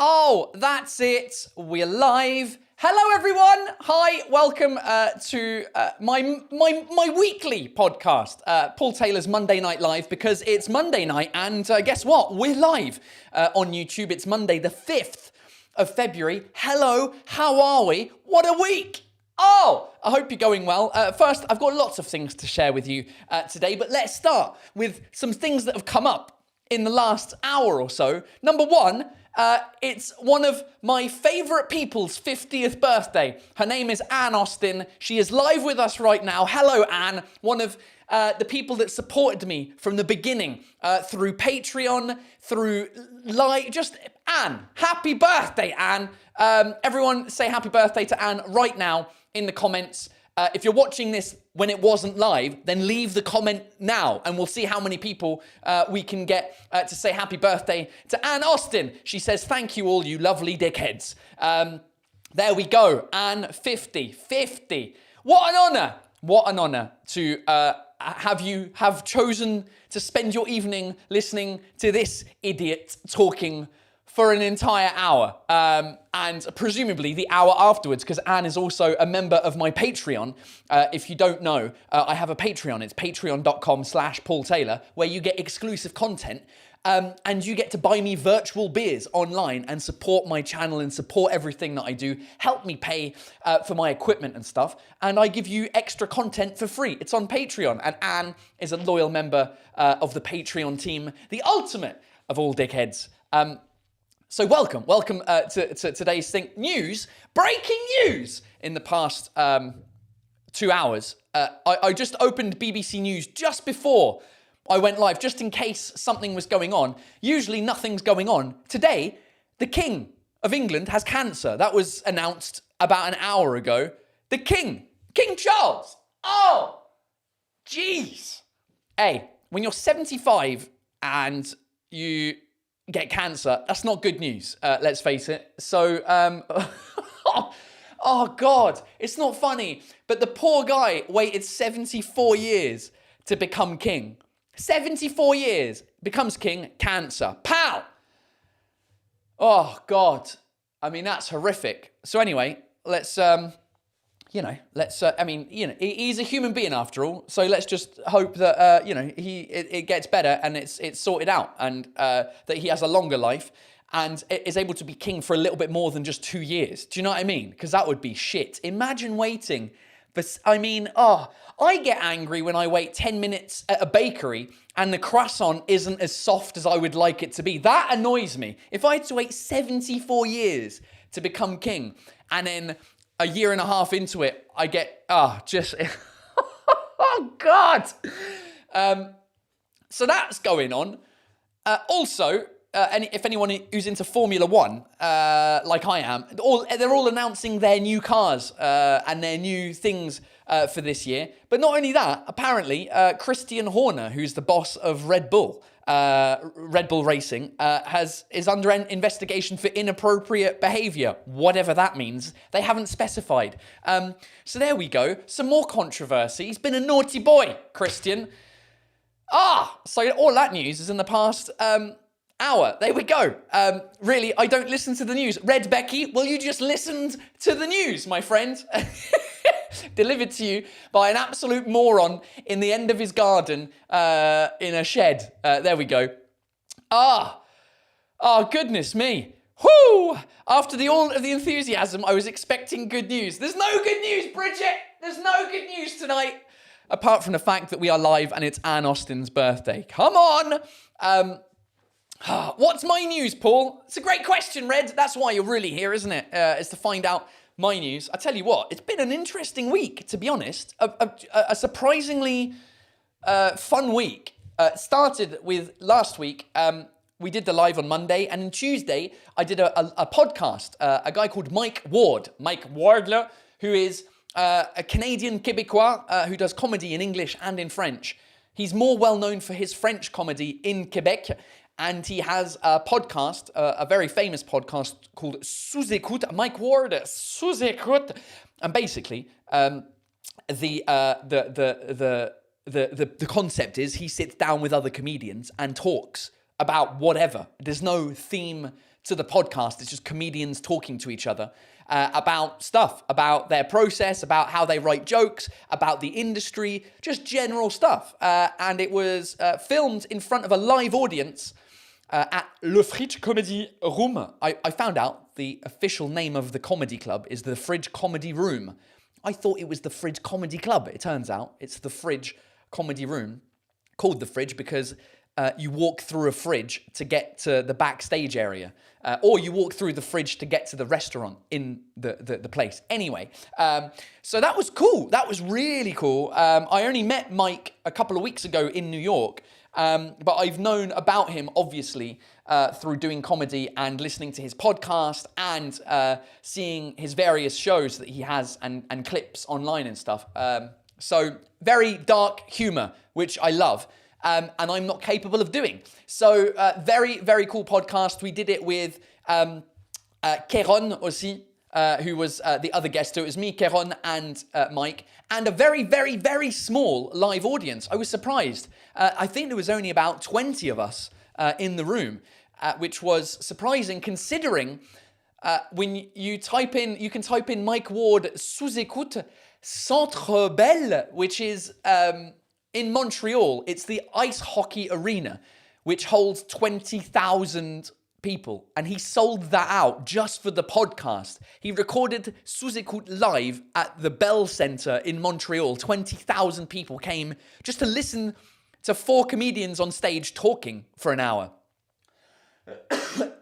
Oh, that's it. We're live. Hello, everyone. Hi, welcome to my weekly podcast, Paul Taylor's Monday Night Live, because it's Monday night, and guess what? We're live on YouTube. It's Monday, the 5th of February. Hello, how are we? What a week! Oh, I hope you're going well. First, I've got lots of things to share with you today, but let's start with some things that have come up in the last hour or so. Number one, it's one of my favourite people's 50th birthday. Her name is Anne Austin. She is live with us right now. Hello, Anne. One of the people that supported me from the beginning through Patreon, through just Anne. Happy birthday, Anne. Everyone say happy birthday to Anne right now in the comments. If you're watching this when it wasn't live, then leave the comment now and we'll see how many people we can get to say happy birthday to Anne Austin. She says, thank you all, you lovely dickheads. There we go. Anne, 50. What an honour to have chosen to spend your evening listening to this idiot talking for an entire hour, and presumably the hour afterwards, because Anne is also a member of my Patreon. If you don't know, I have a Patreon. It's patreon.com/Paul Taylor, where you get exclusive content, and you get to buy me virtual beers online and support my channel and support everything that I do, help me pay for my equipment and stuff, and I give you extra content for free. It's on Patreon, and Anne is a loyal member of the Patreon team, the ultimate of all dickheads. So welcome to today's thing. Breaking news in the past 2 hours. I just opened BBC News just before I went live, just in case something was going on. Usually nothing's going on. Today, the King of England has cancer. That was announced about an hour ago. The King Charles. Oh, jeez. Hey, when you're 75 and you get cancer, that's not good news, let's face it. So, oh God, it's not funny, but the poor guy waited 74 years to become king. 74 years, becomes king, cancer. Pow! Oh God, I mean, that's horrific. So anyway, let's, he's a human being after all. So let's just hope that, it gets better and it's sorted out, and that he has a longer life and is able to be king for a little bit more than just 2 years. Do you know what I mean? Because that would be shit. Imagine waiting for, I get angry when I wait 10 minutes at a bakery and the croissant isn't as soft as I would like it to be. That annoys me. If I had to wait 74 years to become king, and then a year and a half into it, I get, oh God. So that's going on. Also, if anyone who's into Formula One, like I am, they're all announcing their new cars and their new things for this year. But not only that, apparently, Christian Horner, who's the boss of Red Bull Racing, is under an investigation for inappropriate behaviour, whatever that means. They haven't specified. So there we go. Some more controversy. He's been a naughty boy, Christian. So all that news is in the past hour. There we go. Really, I don't listen to the news. Red Becky, will you just listen to the news, my friend? Delivered to you by an absolute moron in the end of his garden in a shed. There we go. Goodness me. Whoo! After all of the enthusiasm, I was expecting good news. There's no good news, Bridget! There's no good news tonight. Apart from the fact that we are live and it's Anne Austin's birthday. Come on! What's my news, Paul? It's a great question, Red. That's why you're really here, isn't it? Is to find out my news. I tell you what, it's been an interesting week, to be honest. A surprisingly fun week. Started with last week. We did the live on Monday, and on Tuesday, I did a podcast. A guy called Mike Wardler, who is a Canadian Québécois who does comedy in English and in French. He's more well known for his French comedy in Quebec, and he has a podcast, a very famous podcast called Sous Écoute. Mike Ward, Sous Écoute, and basically, the concept is he sits down with other comedians and talks about whatever. There's no theme to the podcast. It's just comedians talking to each other about stuff, about their process, about how they write jokes, about the industry, just general stuff. And it was filmed in front of a live audience at Le Fridge Comedy Room. I found out the official name of the comedy club is the Fridge Comedy Room. I thought it was the Fridge Comedy Club. It turns out it's the Fridge Comedy Room, called the Fridge because you walk through a fridge to get to the backstage area, or you walk through the fridge to get to the restaurant in the place. Anyway, so that was cool. That was really cool. I only met Mike a couple of weeks ago in New York, but I've known about him, obviously, through doing comedy and listening to his podcast and seeing his various shows that he has and clips online and stuff. So very dark humor, which I love. And I'm not capable of doing. So very, very cool podcast. We did it with Kéron aussi, who was the other guest. So it was me, Kéron, and Mike, and a very, very, very small live audience. I was surprised. I think there was only about 20 of us in the room, which was surprising considering when you can type in Mike Ward sous-écoute Centre Bell, which is... in Montreal, it's the ice hockey arena, which holds 20,000 people. And he sold that out just for the podcast. He recorded Sous-Écoute live at the Bell Centre in Montreal. 20,000 people came just to listen to 4 comedians on stage talking for an hour.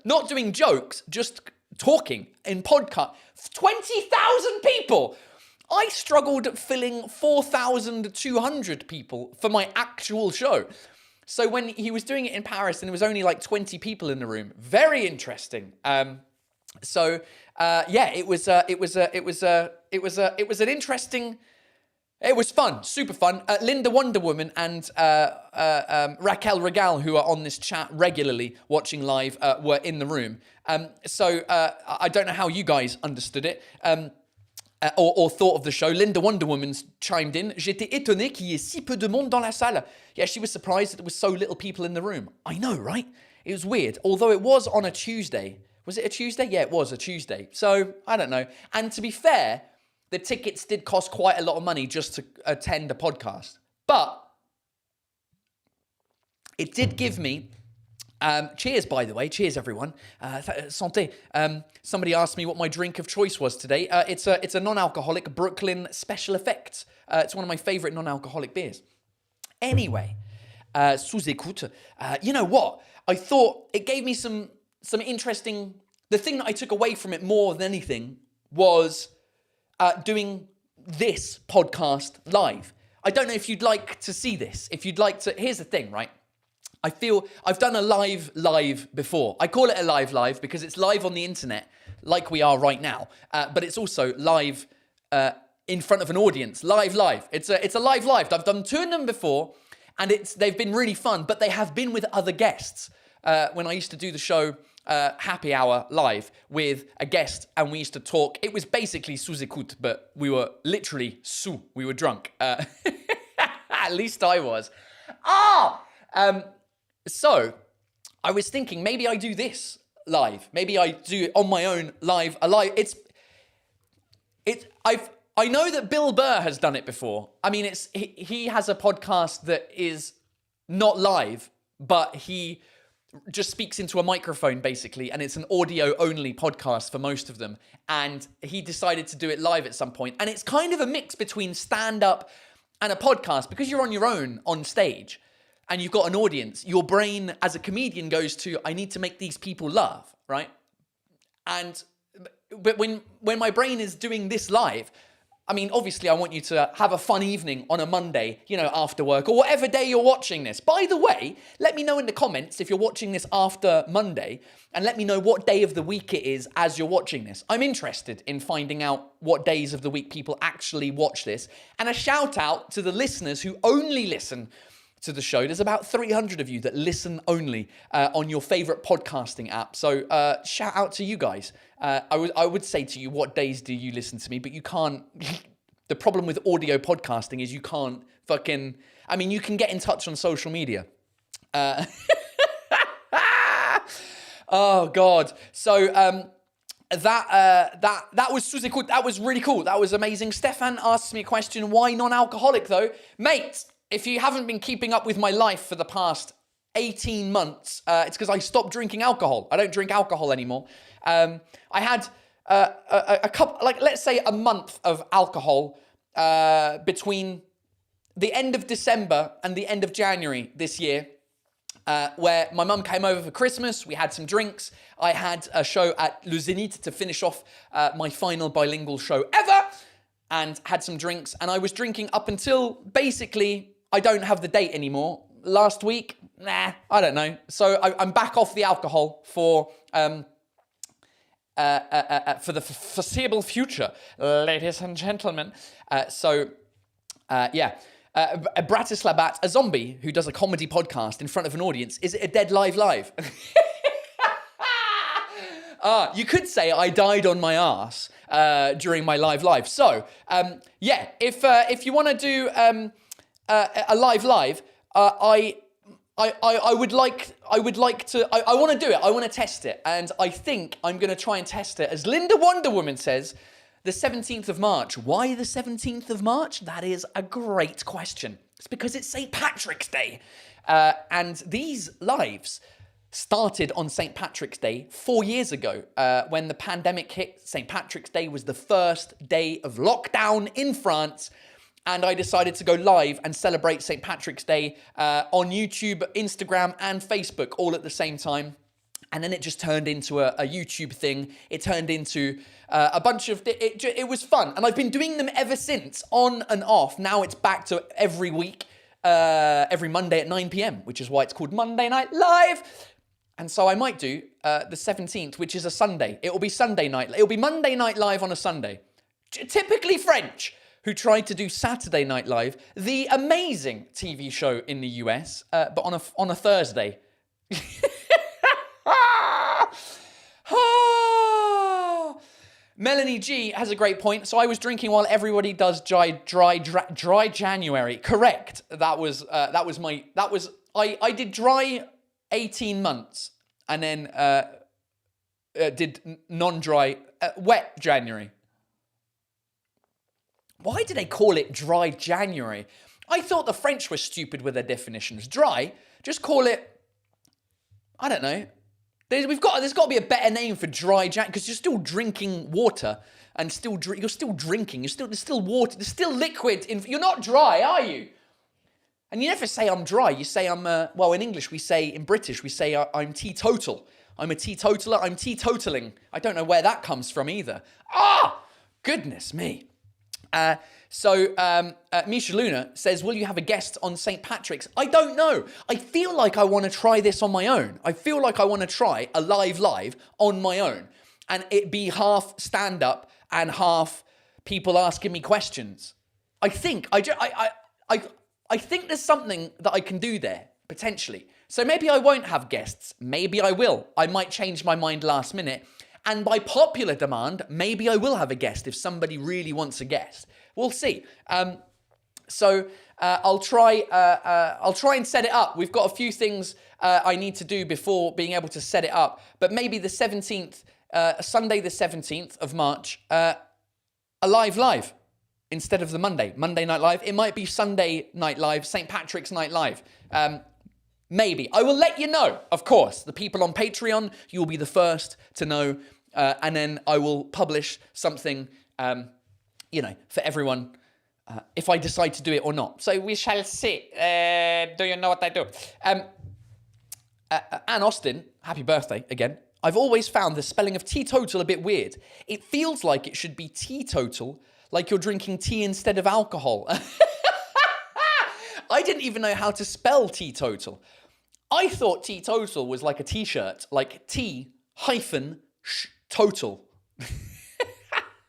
Not doing jokes, just talking in podcast. 20,000 people! I struggled filling 4,200 people for my actual show. So when he was doing it in Paris and there was only like 20 people in the room, very interesting. It was fun, super fun. Linda Wonder Woman and Raquel Regal, who are on this chat regularly watching live, were in the room. I don't know how you guys understood it. Or thought of the show. Linda Wonder Woman chimed in. J'étais étonné qu'il y ait si peu de monde dans la salle. Yeah, she was surprised that there was so little people in the room. I know, right? It was weird. Although it was on a Tuesday. Was it a Tuesday? Yeah, it was a Tuesday. So, I don't know. And to be fair, the tickets did cost quite a lot of money just to attend a podcast. But it did give me... cheers, by the way. Cheers, everyone. Santé. Somebody asked me what my drink of choice was today. It's a non-alcoholic Brooklyn Special Effects. It's one of my favorite non-alcoholic beers. Anyway, sous-écoute. You know what? I thought it gave me some interesting... The thing that I took away from it more than anything was doing this podcast live. I don't know if you'd like to see this. If you'd like to... Here's the thing, right? I feel I've done a live before. I call it a live because it's live on the internet like we are right now. But it's also live in front of an audience. Live. It's a live. I've done 2 of them before and they've been really fun, but they have been with other guests. When I used to do the show Happy Hour live with a guest and we used to talk. It was basically sous-écoute, but we were literally sous. We were drunk. At least I was. So, I was thinking maybe I do this live. Maybe I do it on my own live. I know that Bill Burr has done it before. I mean, he has a podcast that is not live, but he just speaks into a microphone basically, and it's an audio only podcast for most of them. And he decided to do it live at some point. And it's kind of a mix between stand-up and a podcast because you're on your own on stage. And you've got an audience, your brain as a comedian goes to, I need to make these people laugh, right? But when my brain is doing this live, I mean, obviously I want you to have a fun evening on a Monday, after work, or whatever day you're watching this. By the way, let me know in the comments if you're watching this after Monday, and let me know what day of the week it is as you're watching this. I'm interested in finding out what days of the week people actually watch this. And a shout out to the listeners who only listen to the show. There's about 300 of you that listen only on your favorite podcasting app. So shout out to you guys. I would say to you, what days do you listen to me? But you can't. The problem with audio podcasting is you can't you can get in touch on social media. Oh God. So that was super cool. That was really cool. That was amazing. Stefan asks me a question: why non-alcoholic though, mate? If you haven't been keeping up with my life for the past 18 months, it's because I stopped drinking alcohol. I don't drink alcohol anymore. I had a couple, like let's say a month of alcohol between the end of December and the end of January this year, where my mum came over for Christmas. We had some drinks. I had a show at Le Zénith to finish off my final bilingual show ever, and had some drinks. And I was drinking up until basically, I don't have the date anymore. Last week, I don't know. So I'm back off the alcohol for the foreseeable future, ladies and gentlemen. Bratislavat, a zombie who does a comedy podcast in front of an audience. Is it a dead live? You could say I died on my ass during my live. So, if you want to do a live, I want to do it. I want to test it. And I think I'm going to try and test it. As Linda Wonder Woman says, the 17th of March. Why the 17th of March? That is a great question. It's because it's St. Patrick's Day. And these lives started on St. Patrick's Day 4 years ago. When the pandemic hit, St. Patrick's Day was the first day of lockdown in France. And I decided to go live and celebrate St. Patrick's Day on YouTube, Instagram, and Facebook all at the same time. And then it just turned into a YouTube thing. It turned into a bunch of... It was fun. And I've been doing them ever since, on and off. Now it's back to every week, every Monday at 9 p.m, which is why it's called Monday Night Live. And so I might do the 17th, which is a Sunday. It will be Sunday night. It will be Monday Night Live on a Sunday. Typically French, who tried to do Saturday Night Live, the amazing TV show in the US, but on a Thursday. Melanie G has a great point. So I was drinking while everybody does dry January. Correct. I did dry 18 months and then did non-dry wet January. Why do they call it dry January? I thought the French were stupid with their definitions. Dry, just call it, I don't know. There's got to be a better name for dry January, because you're still drinking water and you're still drinking. There's still water. There's still liquid. You're not dry, are you? And you never say I'm dry. You say I'm, in English, in British, we say I'm teetotal. I'm a teetotaler. I'm teetotaling. I don't know where that comes from either. Goodness me. Misha Luna says, will you have a guest on St. Patrick's? I don't know. I feel like I want to try this on my own. I feel like I want to try a live on my own. And it be half stand-up and half people asking me questions. I think there's something that I can do there, potentially. So maybe I won't have guests. Maybe I will. I might change my mind last minute. And by popular demand, maybe I will have a guest if somebody really wants a guest. We'll see. I'll try and set it up. We've got a few things I need to do before being able to set it up. But maybe the 17th, Sunday the 17th of March, a live instead of the Monday Night Live. It might be Sunday Night Live, St. Patrick's Night Live. Maybe. I will let you know, of course. The people on Patreon, you will be the first to know. And then I will publish something, for everyone, if I decide to do it or not. So we shall see. Do you know what I do? Anne Austin, happy birthday again. I've always found the spelling of teetotal a bit weird. It feels like it should be teetotal, like you're drinking tea instead of alcohol. I didn't even know how to spell teetotal. I thought teetotal was like a t-shirt, like T-total.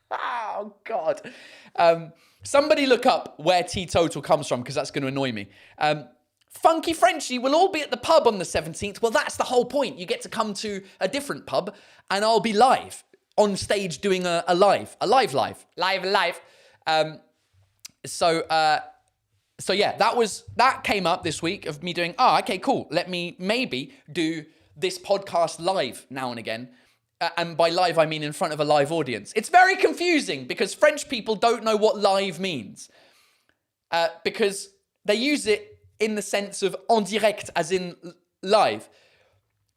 Oh, God. Somebody look up where teetotal comes from, because that's going to annoy me. Funky Frenchie will all be at the pub on the 17th. Well, that's the whole point. You get to come to a different pub, and I'll be live on stage doing a live. So yeah, that came up this week of me doing, okay, cool. Let me maybe do this podcast live now and again. And by live, I mean in front of a live audience. It's very confusing because French people don't know what live means. Because they use it in the sense of en direct, as in live.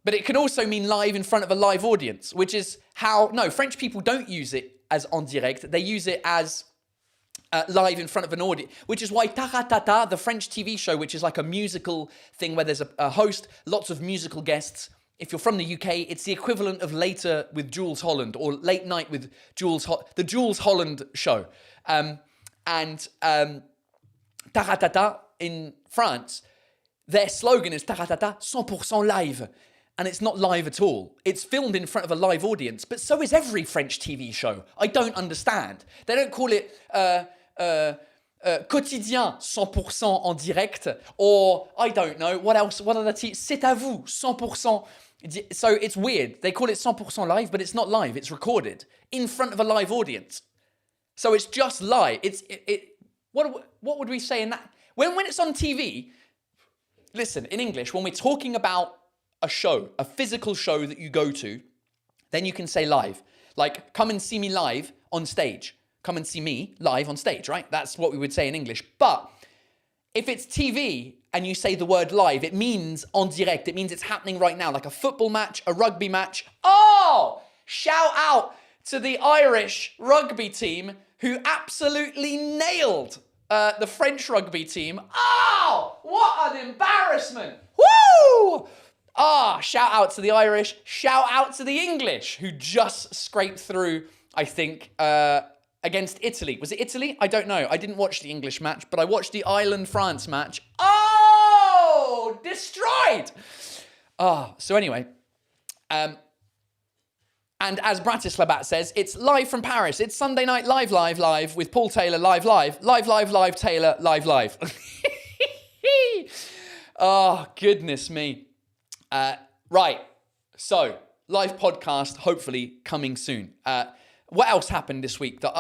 But it can also mean live in front of a live audience, which is how... No, French people don't use it as en direct. They use it as live in front of an audience, which is why Taratata, the French TV show, which is like a musical thing where there's a host, lots of musical guests. If you're from the UK, it's the equivalent of Later with Jules Holland or Late Night with the Jules Holland show. Taratata in France, their slogan is Taratata 100% live. And it's not live at all. It's filmed in front of a live audience, but so is every French TV show. I don't understand. They don't call it Quotidien 100% en direct, or I don't know, what else? What are the C'est à vous 100%. So it's weird. They call it 100% live, but it's not live. It's recorded in front of a live audience. So it's just live. What would we say in that? When it's on TV, listen, in English, when we're talking about a show, a physical show that you go to, then you can say live. Like, come and see me live on stage. Come and see me live on stage, right? That's what we would say in English. But if it's TV and you say the word live, it means en direct. It means it's happening right now, like a football match, a rugby match. Oh, shout out to the Irish rugby team who absolutely nailed the French rugby team. Oh, what an embarrassment. Woo! Shout out to the Irish. Shout out to the English, who just scraped through, I think, against Italy. Was it Italy? I don't know. I didn't watch the English match, but I watched the Ireland-France match. Oh, destroyed! So anyway, and as Bratislava says, it's live from Paris. It's Sunday night live with Paul Taylor live, Taylor live. Oh, goodness me. Right, so live podcast, hopefully coming soon. What else happened this week? Those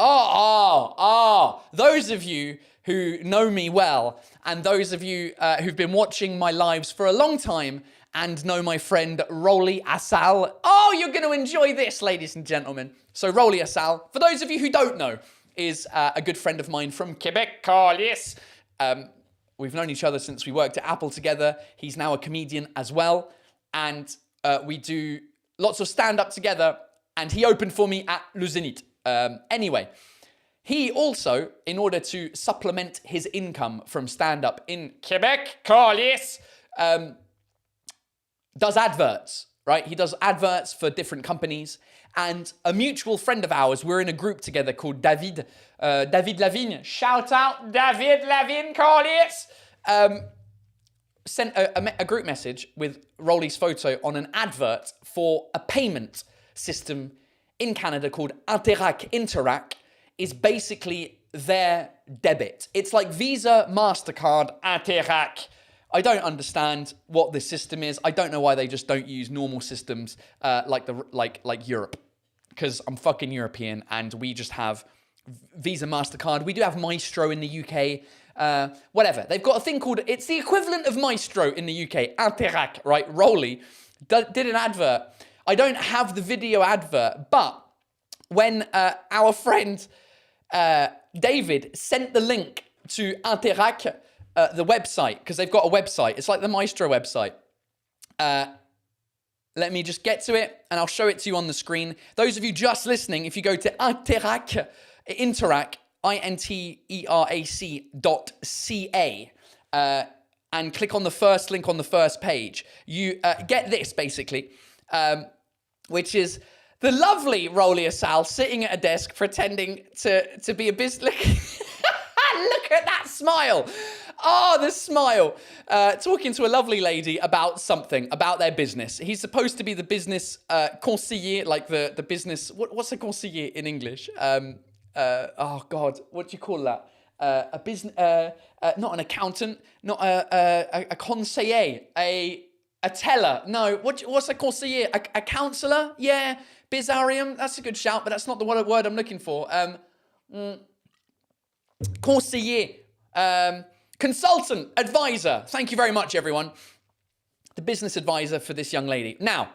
of you who know me well, and those of you who've been watching my lives for a long time and know my friend Rolly Assal. Oh, you're going to enjoy this, ladies and gentlemen. So Rolly Assal, for those of you who don't know, is a good friend of mine from Quebec, yes. We've known each other since we worked at Apple together. He's now a comedian as well. And we do lots of stand-up together. And he opened for me at Le Zénith. Anyway, he also, in order to supplement his income from stand-up in Quebec, yes, does adverts, right? He does adverts for different companies. And a mutual friend of ours, we're in a group together called David Lavigne. Shout out David Lavigne, yes. Sent a group message with Rolly's photo on an advert for a payment system in Canada called Intera is basically their debit. It's like Visa, MasterCard, Intera. I don't understand what this system is. I don't know why they just don't use normal systems like Europe. Because I'm fucking European and we just have Visa, MasterCard. We do have Maestro in the UK. Whatever. They've got a thing called... It's the equivalent of Maestro in the UK. Interac, right? Rolly did an advert. I don't have the video advert, but when our friend David sent the link to Interac, the website, because they've got a website. It's like the Maestro website. Let me just get to it, and I'll show it to you on the screen. Those of you just listening, if you go to Interac, Interac.ca, and click on the first link on the first page, you get this, basically, which is the lovely Rolly Assal sitting at a desk pretending to be a business... Look at that smile. Oh, the smile. Talking to a lovely lady about something, about their business. He's supposed to be the business conseiller, like the business... What's a conseiller in English? Oh, God. What do you call that? A business... not an accountant. Not a conseiller. A teller. No. What's a conseiller? A counsellor? Yeah. Bizarrium. That's a good shout, but that's not the word I'm looking for. Conseiller. Consultant, advisor. Thank you very much, everyone. the business advisor for this young lady. Now,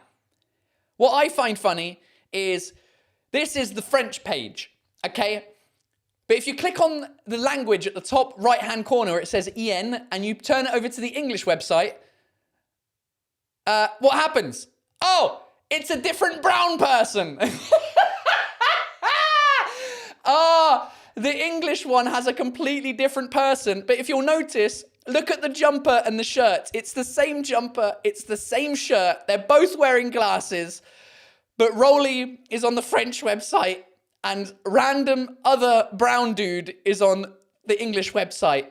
what I find funny is this is the French page, okay? But if you click on the language at the top right-hand corner where it says EN and you turn it over to the English website, what happens? Oh, it's a different brown person. The English one has a completely different person. But if you'll notice, look at the jumper and the shirt. It's the same jumper. It's the same shirt. They're both wearing glasses. But Rolly is on the French website and random other brown dude is on the English website.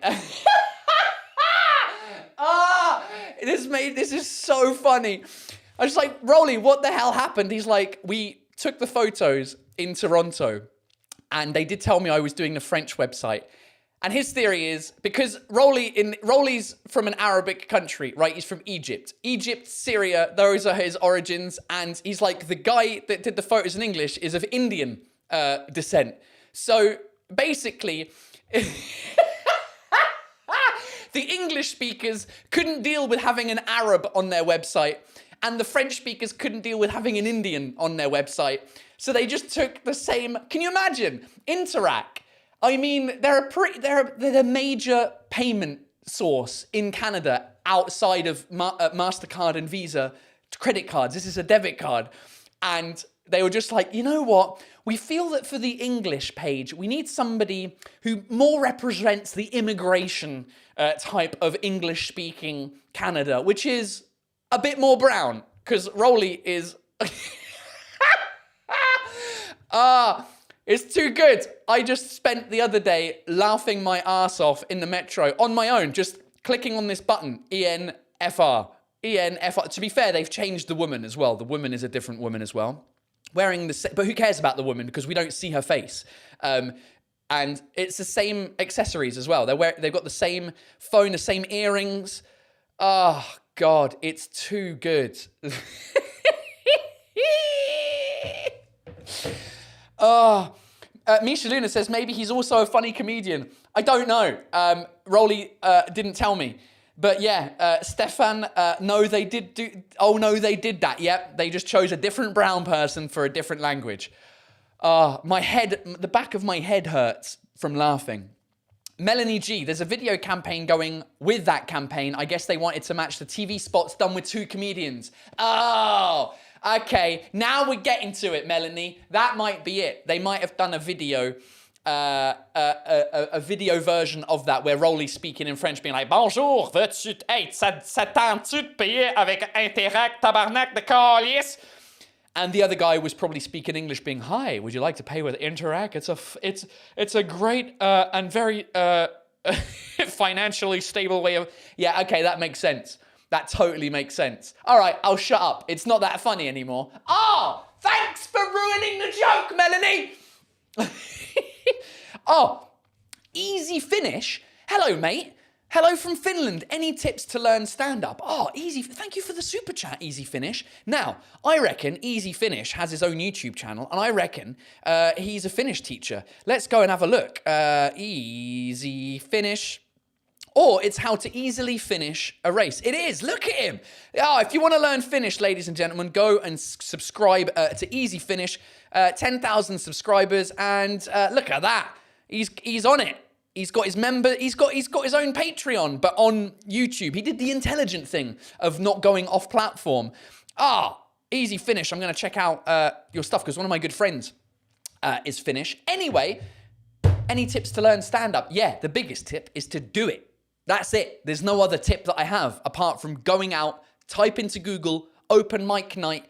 This is so funny. I was like, Rolly, what the hell happened? He's like, we took the photos in Toronto and they did tell me I was doing the French website. And his theory is, because Rolly's from an Arabic country, right? He's from Egypt. Egypt, Syria, those are his origins. And he's like, the guy that did the photos in English is of Indian descent. So basically, the English speakers couldn't deal with having an Arab on their website. And the French speakers couldn't deal with having an Indian on their website. So they just took the same, can you imagine? Intera. I mean, they're a major payment source in Canada outside of MasterCard and Visa credit cards. This is a debit card. And they were just like, you know what? We feel that for the English page, we need somebody who more represents the immigration type of English-speaking Canada, which is a bit more brown, because Rolly is... It's too good. I just spent the other day laughing my ass off in the metro on my own, just clicking on this button, ENFR. ENFR. To be fair, they've changed the woman as well. The woman is a different woman as well. Wearing the but who cares about the woman because we don't see her face. And it's the same accessories as well. They've got the same phone, the same earrings. Oh, God, it's too good. Misha Luna says maybe he's also a funny comedian. I don't know. Rolly didn't tell me. But yeah, Stefan, no, they did that. Yep, they just chose a different brown person for a different language. The back of my head hurts from laughing. Melanie G, there's a video campaign going with that campaign. I guess they wanted to match the TV spots done with two comedians. Oh, okay. Now we're getting to it, Melanie. That might be it. They might have done a video, a video version of that where Rolly's speaking in French, being like, Bonjour, veux-tu... Hey, ça tente-tu de payer avec Intera, tabarnak de calice? And the other guy was probably speaking English, being, "Hi, would you like to pay with Interac? It's a great and very financially stable way of..." Yeah, okay, that makes sense. That totally makes sense. All right, I'll shut up. It's not that funny anymore. Oh, thanks for ruining the joke, Melanie. Oh, Easy Finish. Hello, mate. Hello from Finland. Any tips to learn stand-up? Oh, easy. Thank you for the super chat, Easy Finish. Now, I reckon Easy Finish has his own YouTube channel, and I reckon he's a Finnish teacher. Let's go and have a look. Easy Finish. Or it's how to easily finish a race. It is. Look at him. Oh, if you want to learn Finnish, ladies and gentlemen, go and subscribe to Easy Finish. 10,000 subscribers, and look at that. He's on it. He's got his member. He's got his own Patreon, but on YouTube. He did the intelligent thing of not going off platform. Easy Finish. I'm going to check out your stuff because one of my good friends is Finnish. Anyway, any tips to learn stand-up? Yeah, the biggest tip is to do it. That's it. There's no other tip that I have apart from going out, type into Google, open mic night,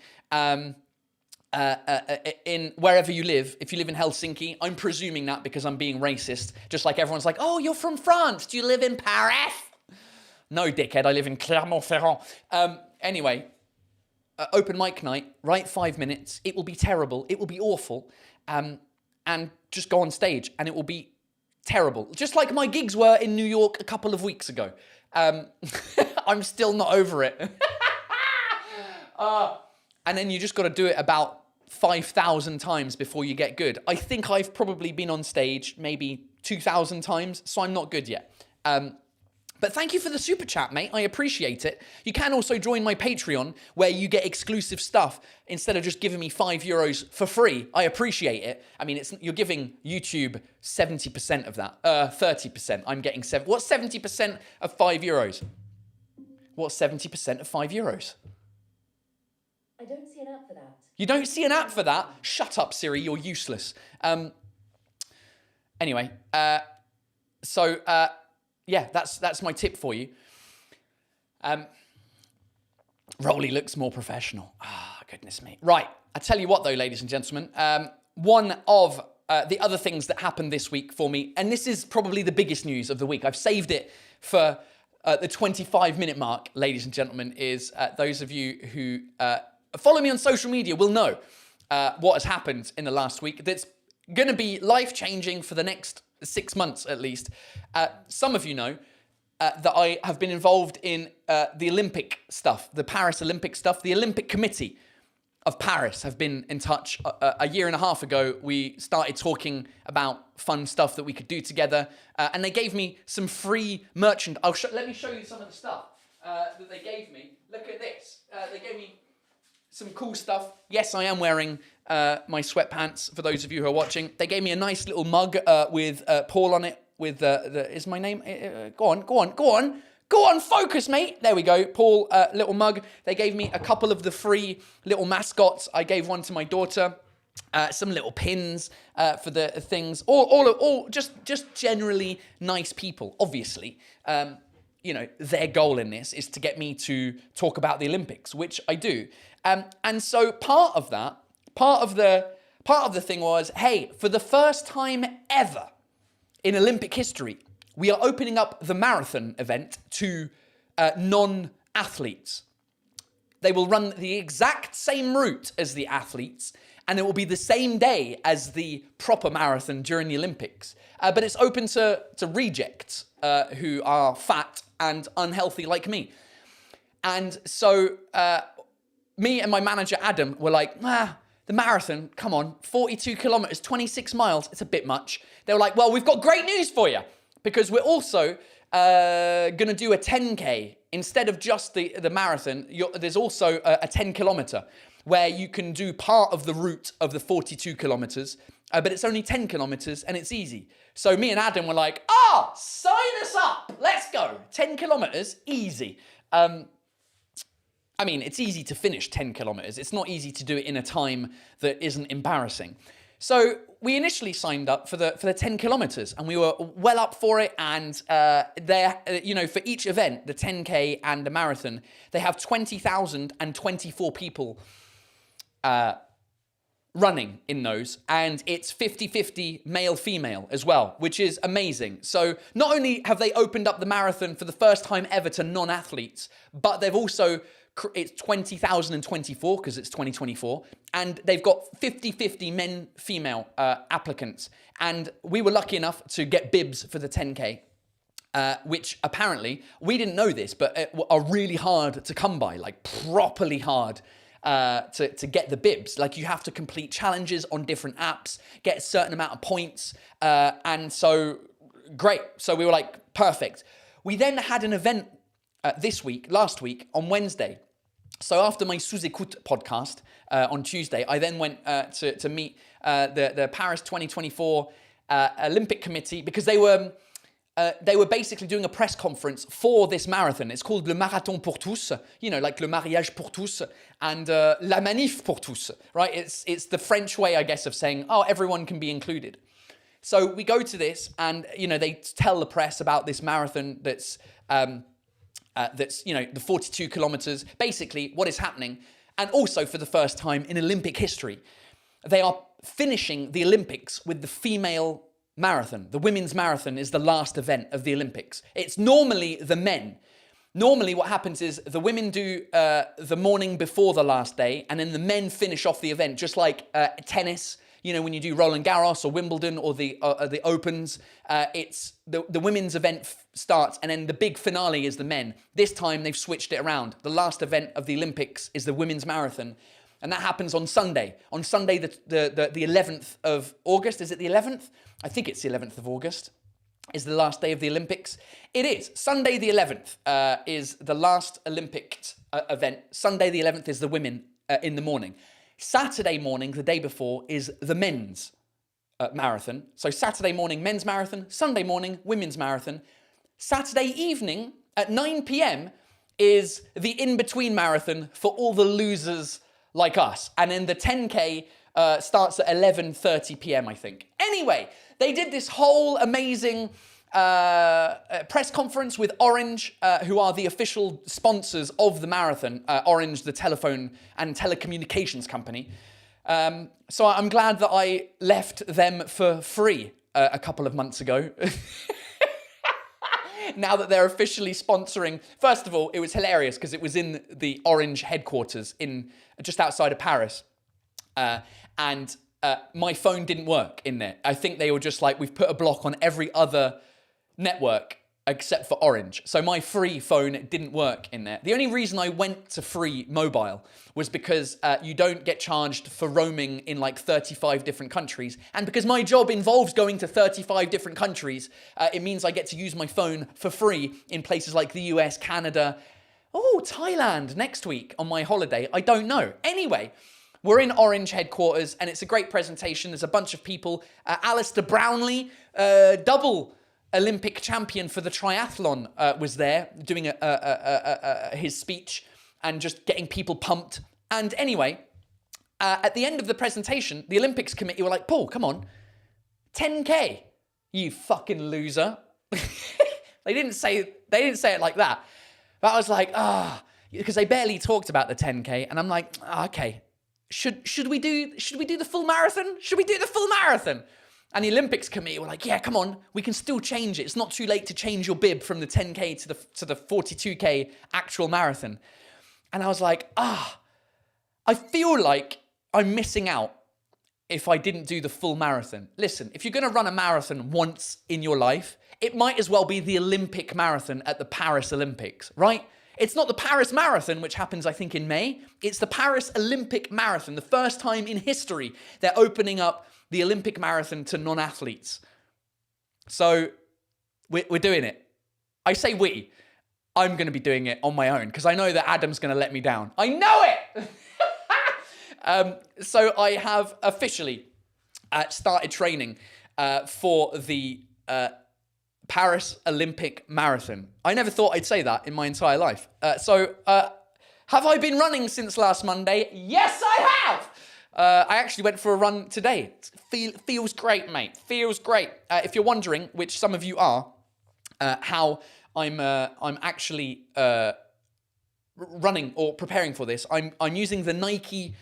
in wherever you live. If you live in Helsinki, I'm presuming that because I'm being racist, just like everyone's like, "Oh, you're from France. Do you live in Paris?" No, dickhead, I live in Clermont-Ferrand. Anyway, open mic night, write 5 minutes. It will be terrible. It will be awful. And just go on stage and it will be terrible. Just like my gigs were in New York a couple of weeks ago. I'm still not over it. And then you just got to do it about 5,000 times before you get good. I think I've probably been on stage maybe 2,000 times, so I'm not good yet. But But thank you for the super chat, mate. I appreciate it. You can also join my Patreon where you get exclusive stuff instead of just giving me €5 for free. I appreciate it. I mean, you're giving YouTube 70% of that. 30%. I'm getting What's 70% of €5? What's 70% of €5? I don't see an app for that. You don't see an app for that? Shut up, Siri. You're useless. Anyway, yeah, that's my tip for you. Rolly looks more professional. Goodness me. Right, I tell you what though, ladies and gentlemen, one of the other things that happened this week for me, and this is probably the biggest news of the week, I've saved it for the 25-minute mark, ladies and gentlemen, is those of you who follow me on social media will know what has happened in the last week. That's going to be life-changing for the next 6 months at least. Some of you know that I have been involved in the Olympic stuff, the Paris Olympic stuff. The Olympic Committee of Paris have been in touch. A year and a half ago, we started talking about fun stuff that we could do together, and they gave me some free merchandise. Let me show you some of the stuff that they gave me. Look at this. They gave me some cool stuff. Yes, I am wearing my sweatpants, for those of you who are watching. They gave me a nice little mug with Paul on it, with is my name? Go on, focus, mate. There we go, Paul, little mug. They gave me a couple of the free little mascots. I gave one to my daughter. Some little pins for the things. All just generally nice people, obviously. Their goal in this is to get me to talk about the Olympics, which I do. And so part of the thing was, hey, for the first time ever in Olympic history, we are opening up the marathon event to non-athletes. They will run the exact same route as the athletes, and it will be the same day as the proper marathon during the Olympics. But it's open to rejects who are fat and unhealthy like me. And so me and my manager, Adam, were like, the marathon, come on, 42 kilometers, 26 miles, it's a bit much. They were like, well, we've got great news for you, because we're also going to do a 10K. Instead of just the marathon, there's also a 10 kilometer where you can do part of the route of the 42 kilometers, but it's only 10 kilometers and it's easy. So me and Adam were like, sign us up, let's go. 10 kilometers, easy. I mean, it's easy to finish 10 kilometers. It's not easy to do it in a time that isn't embarrassing. So we initially signed up for the 10 kilometers, and we were well up for it. And for each event, the 10K and the marathon, they have 20,024 people running in those, and it's 50-50 male-female as well, which is amazing. So not only have they opened up the marathon for the first time ever to non-athletes, but they've also, it's 20,024 because it's 2024, and they've got 50-50 men-female applicants. And we were lucky enough to get bibs for the 10K, which apparently, we didn't know this, but are really hard to come by, like properly hard to get the bibs. Like, you have to complete challenges on different apps, get a certain amount of points, and so great. So we were like, perfect. We then had an event last week, on Wednesday. So after my Sous-Écoute podcast on Tuesday, I then went to meet the Paris 2024 Olympic Committee, because they were basically doing a press conference for this marathon. It's called Le Marathon pour tous, like Le Mariage pour tous and La Manif pour tous, right? It's the French way, I guess, of saying, everyone can be included. So we go to this, and, they tell the press about this marathon that's the 42 kilometers, basically what is happening. And also, for the first time in Olympic history, they are finishing the Olympics with the female marathon. The women's marathon is the last event of the Olympics. It's normally the men. Normally what happens is the women do the morning before the last day, and then the men finish off the event, just like tennis. When you do Roland Garros or Wimbledon or the Opens, it's the women's event starts, and then the big finale is the men. This time they've switched it around. The last event of the Olympics is the women's marathon, and that happens on Sunday. On Sunday, the 11th of August. Is it the 11th? I think it's the 11th of August. is the last day of the Olympics. It is. Sunday the 11th is the last Olympic event. Sunday the 11th is the women in the morning. Saturday morning, the day before, is the men's marathon. So Saturday morning, men's marathon. Sunday morning, women's marathon. Saturday evening at 9 p.m. is the in-between marathon for all the losers like us. And then the 10K starts at 11:30 p.m., I think. Anyway, they did this whole amazing press conference with Orange, who are the official sponsors of the marathon. Orange, the telephone and telecommunications company. So I'm glad that I left them for free a couple of months ago. Now that they're officially sponsoring. First of all, it was hilarious because it was in the Orange headquarters in just outside of Paris. And my phone didn't work in there. I think they were just like, we've put a block on every other network except for Orange. So my free phone didn't work in there. The only reason I went to free mobile was because you don't get charged for roaming in like 35 different countries. And because my job involves going to 35 different countries, it means I get to use my phone for free in places like the US, Canada, Thailand next week on my holiday. I don't know. Anyway, we're in Orange headquarters and it's a great presentation. There's a bunch of people. Alistair Brownlee, double Olympic champion for the triathlon, was there doing his speech and just getting people pumped. And anyway, at the end of the presentation, the Olympics committee were like, Paul, come on, 10K, you fucking loser. They didn't say it like that. But I was like, because they barely talked about the 10K. And I'm like, okay, should we do the full marathon? Should we do the full marathon? And the Olympics committee were like, yeah, come on, we can still change it. It's not too late to change your bib from the 10K to the 42K actual marathon. And I was like, I feel like I'm missing out if I didn't do the full marathon. Listen, if you're going to run a marathon once in your life, it might as well be the Olympic marathon at the Paris Olympics, right? It's not the Paris Marathon, which happens, I think, in May. It's the Paris Olympic Marathon. The first time in history they're opening up the Olympic marathon to non-athletes. So we're doing it. I say we. I'm going to be doing it on my own because I know that Adam's going to let me down. I know it! So I have officially started training for the Paris Olympic Marathon. I never thought I'd say that in my entire life. So have I been running since last Monday? Yes, I have! I actually went for a run today. Feels great, mate. Feels great. If you're wondering, which some of you are, how I'm actually running or preparing for this, I'm using the Nike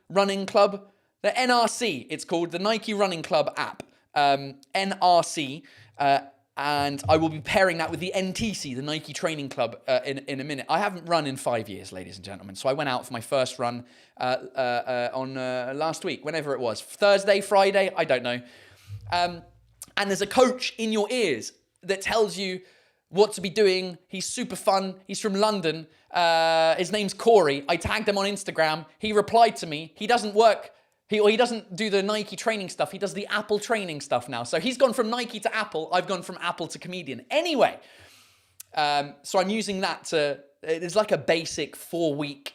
Running Club, the NRC. It's called the Nike Running Club app, NRC. And I will be pairing that with the NTC, the Nike Training Club, in a minute. I haven't run in 5 years, ladies and gentlemen. So I went out for my first run on last week, whenever it was. Thursday, Friday, I don't know. And there's a coach in your ears that tells you what to be doing. He's super fun. He's from London. His name's Corey. I tagged him on Instagram. He replied to me. He doesn't work... He doesn't do the Nike training stuff. He does the Apple training stuff now. So he's gone from Nike to Apple. I've gone from Apple to comedian. Anyway, so I'm using that it's like a basic 4-week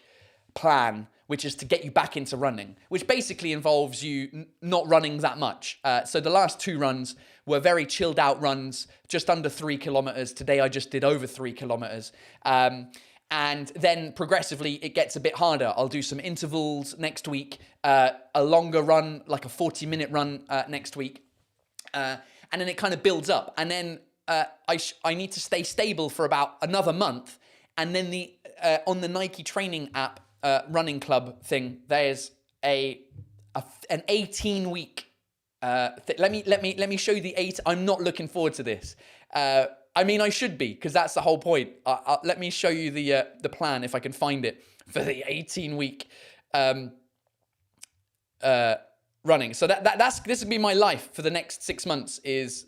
plan, which is to get you back into running, which basically involves you not running that much. So the last 2 runs were very chilled out runs, just under 3 kilometers. Today I just did over 3 kilometers. And then progressively, it gets a bit harder. I'll do some intervals next week, a longer run, like a 40-minute run next week. And then it kind of builds up. And then I need to stay stable for about another month. And then on the Nike training app, running club thing, there's an 18-week. Let me show you the 8. I'm not looking forward to this. I mean, I should be, because that's the whole point. Let me show you the plan, if I can find it, for the 18-week running. So this would be my life for the next 6 months, is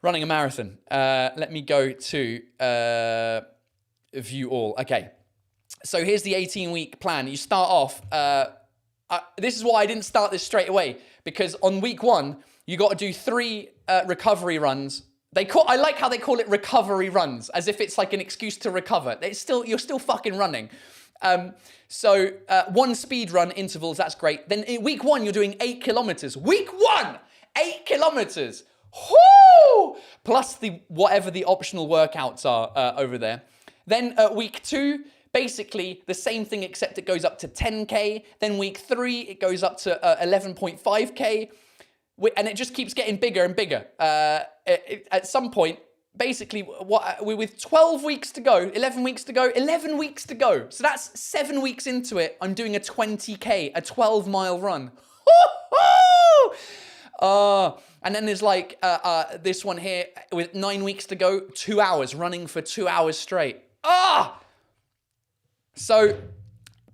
running a marathon. Let me go to view all. Okay, so here's the 18-week plan. You start off this is why I didn't start this straight away, because on week 1, you got to do 3 recovery runs. I like how they call it recovery runs, as if it's like an excuse to recover. You're still fucking running. So 1 speed run intervals, that's great. Then in week 1, you're doing 8 kilometers. Week 1, 8 kilometers. Whoo! Plus whatever the optional workouts are over there. Then week 2, basically the same thing, except it goes up to 10K. Then week 3, it goes up to 11.5K. And it just keeps getting bigger and bigger. At some point, basically, with 12 weeks to go, 11 weeks to go, 11 weeks to go. So that's 7 weeks into it. I'm doing a 20K, a 12-mile run. And then there's like this one here with 9 weeks to go, 2 hours, running for 2 hours straight. So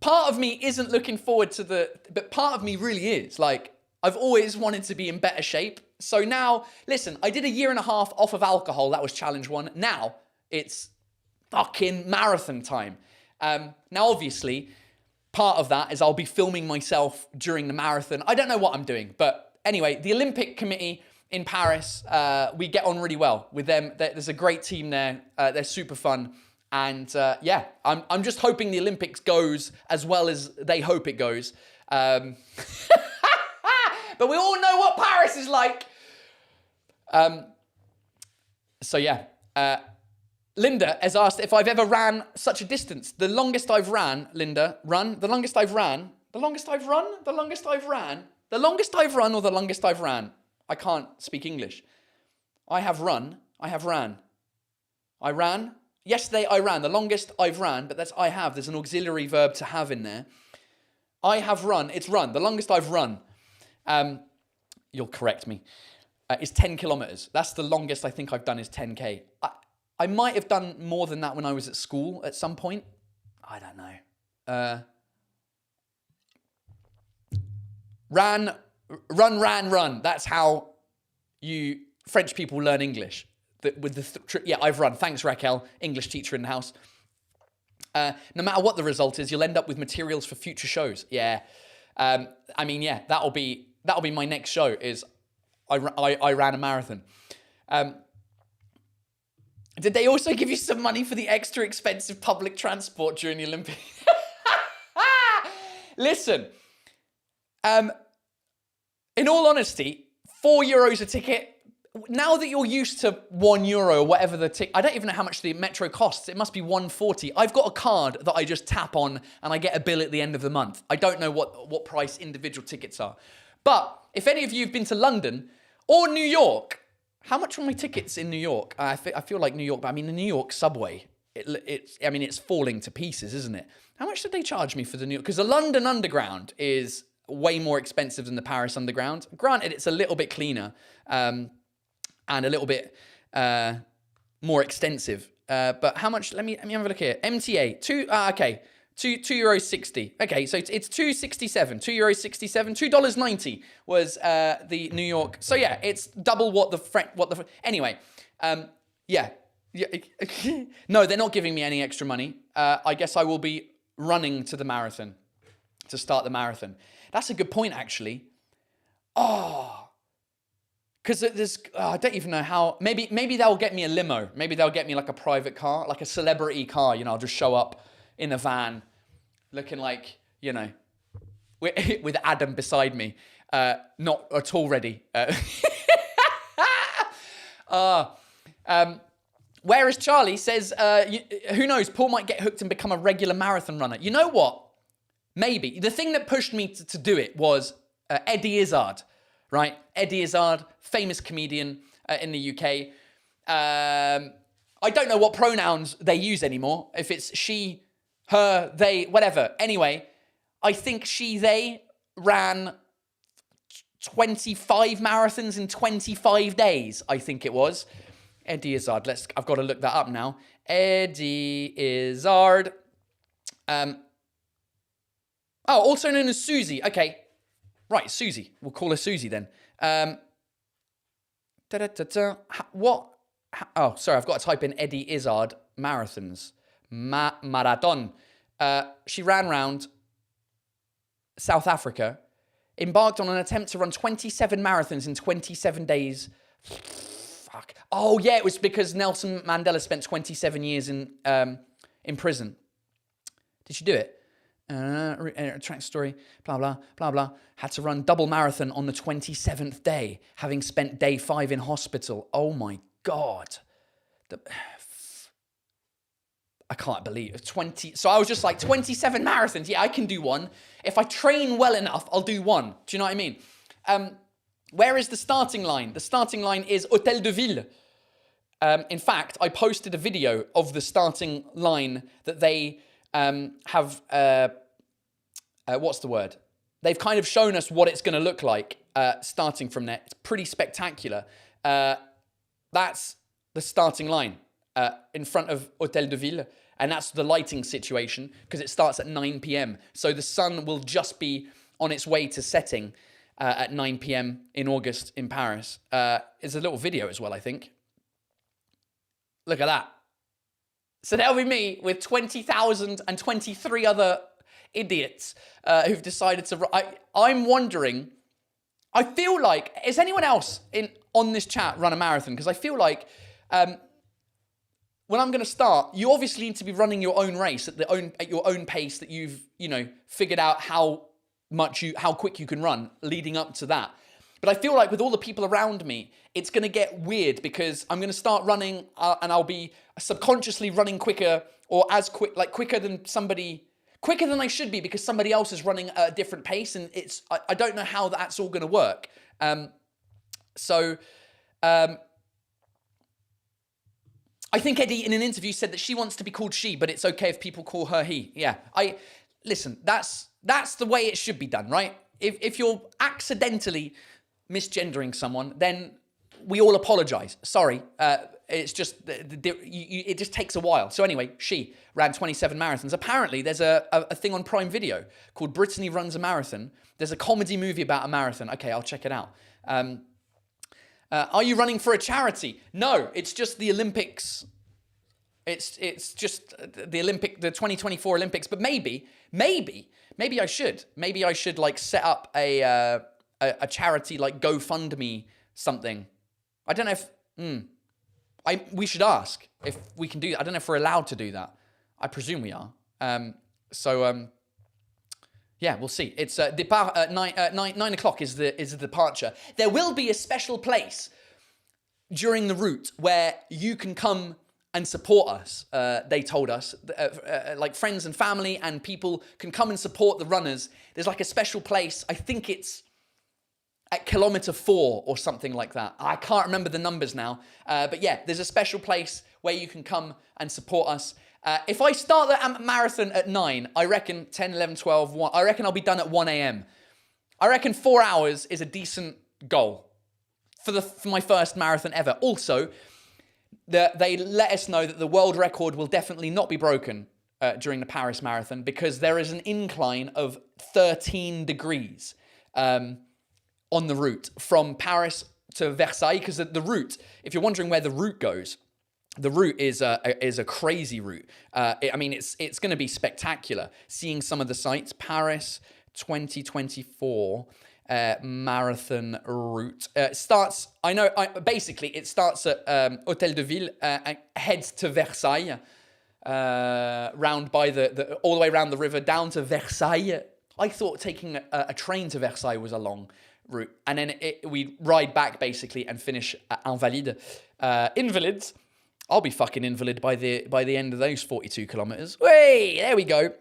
part of me isn't looking forward to but part of me really is. Like, I've always wanted to be in better shape. So now, listen, I did a 1.5 years off of alcohol. That was challenge 1. Now it's fucking marathon time. Now, obviously, part of that is I'll be filming myself during the marathon. I don't know what I'm doing, but anyway, the Olympic Committee in Paris, we get on really well with them. There's a great team there. They're super fun. And yeah, I'm just hoping the Olympics goes as well as they hope it goes. But we all know what Paris is like. So yeah, Linda has asked if I've ever ran such a distance. The longest I've ran, Linda, the longest I've ran, or the longest I've ran. I can't speak English. I ran. Yesterday I ran, the longest I've ran, but that's I have. There's an auxiliary verb to have in there. I have run, it's run, the longest I've run. You'll correct me. Is 10 kilometers. That's the longest I think I've done is 10K. I might have done more than that when I was at school at some point. I don't know. Run. That's how you French people learn English. Yeah, I've run. Thanks, Raquel, English teacher in the house. No matter what the result is, you'll end up with materials for future shows. Yeah. I mean, yeah, that'll be my next show is I ran a marathon. Did they also give you some money for the extra expensive public transport during the Olympics? Listen, in all honesty, €4 a ticket. Now that you're used to €1 or whatever the ticket, I don't even know how much the metro costs. It must be $1.40. I've got a card that I just tap on and I get a bill at the end of the month. I don't know what price individual tickets are. But if any of you have been to London or New York, how much were my tickets in New York? I feel like New York, but I mean the New York subway, it's falling to pieces, isn't it? How much did they charge me for the New York? Because the London Underground is way more expensive than the Paris Underground. Granted, it's a little bit cleaner. And a little bit more extensive. But how much? Let me have a look here. MTA, €2.60. Okay, so it's €2.67. €2.67. $2.90 was the New York. So yeah, it's double what the anyway. Yeah. No, they're not giving me any extra money. I guess I will be running to the marathon to start the marathon. That's a good point, actually. Because I don't even know how. Maybe they'll get me a limo. Maybe they'll get me like a private car, like a celebrity car. You know, I'll just show up in a van, looking like, you know, with Adam beside me, not at all ready. Whereas Charlie says, who knows? Paul might get hooked and become a regular marathon runner. You know what? Maybe the thing that pushed me to do it was Eddie Izzard. Right? Eddie Isard, famous comedian in the UK. I don't know what pronouns they use anymore. If it's she, her, they, whatever. Anyway, I think they ran 25 marathons in 25 days, I think it was. Eddie Isard. I've got to look that up now. Eddie Isard. Also known as Susie. Okay. Right, Susie. We'll call her Susie then. What? Oh, sorry, I've got to type in Eddie Izzard marathons. Marathon. She ran round South Africa, embarked on an attempt to run 27 marathons in 27 days. Fuck. Oh, yeah, it was because Nelson Mandela spent 27 years in prison. Did she do it? Track story, blah, blah, blah, blah. Had to run double marathon on the 27th day, having spent day 5 in hospital. Oh, my God. I can't believe it. 20. So I was just like, 27 marathons. Yeah, I can do one. If I train well enough, I'll do one. Do you know what I mean? Where is the starting line? The starting line is Hôtel de Ville. In fact, I posted a video of the starting line that they have, what's the word? They've kind of shown us what it's going to look like starting from there. It's pretty spectacular. That's the starting line in front of Hôtel de Ville. And that's the lighting situation because it starts at 9 p.m. So the sun will just be on its way to setting at 9 p.m. in August in Paris. There's a little video as well, I think. Look at that. So that'll be me with 20,023 other idiots who've decided to... I'm wondering... I feel like... Has anyone else on this chat run a marathon? Because I feel like... when I'm going to start, you obviously need to be running your own race at your own pace that you've, figured out how quick you can run leading up to that. But I feel like with all the people around me, it's going to get weird because I'm going to start running and I'll be subconsciously running quicker or quicker than I should be because somebody else is running at a different pace. And I don't know how that's all going to work. I think Eddie in an interview said that she wants to be called she, but it's okay if people call her he. Yeah, listen, that's the way it should be done, right? If you're accidentally misgendering someone, then we all apologize. Sorry, it's just, it just takes a while. So anyway, she ran 27 marathons. Apparently there's a thing on Prime Video called Brittany Runs a Marathon. There's a comedy movie about a marathon. Okay, I'll check it out. Are you running for a charity? No, it's just the Olympics. It's just the 2024 Olympics. But maybe I should. Maybe I should like set up a charity like GoFundMe something. I don't know if we should ask if we can do that. I don't know if we're allowed to do that. I presume we are. Yeah, we'll see. It's départ at 9 o'clock is the departure. There will be a special place during the route where you can come and support us. They told us, like friends and family and people can come and support the runners. There's like a special place. I think it's at kilometer 4 or something like that. I can't remember the numbers now. But yeah, there's a special place where you can come and support us. If I start the marathon at 9, I reckon 10, 11, 12, 1, I reckon I'll be done at 1 a.m. I reckon 4 hours is a decent goal for my first marathon ever. Also, they let us know that the world record will definitely not be broken during the Paris Marathon because there is an incline of 13 degrees on the route from Paris to Versailles because the route, if you're wondering where the route goes, the route is a crazy route. It's going to be spectacular. Seeing some of the sites, Paris 2024 marathon route starts. It starts at Hôtel de Ville, heads to Versailles, round by the all the way around the river down to Versailles. I thought taking a train to Versailles was a long route, and then we ride back basically and finish at Invalides. I'll be fucking invalid by the end of those 42 kilometers. Hey, there we go.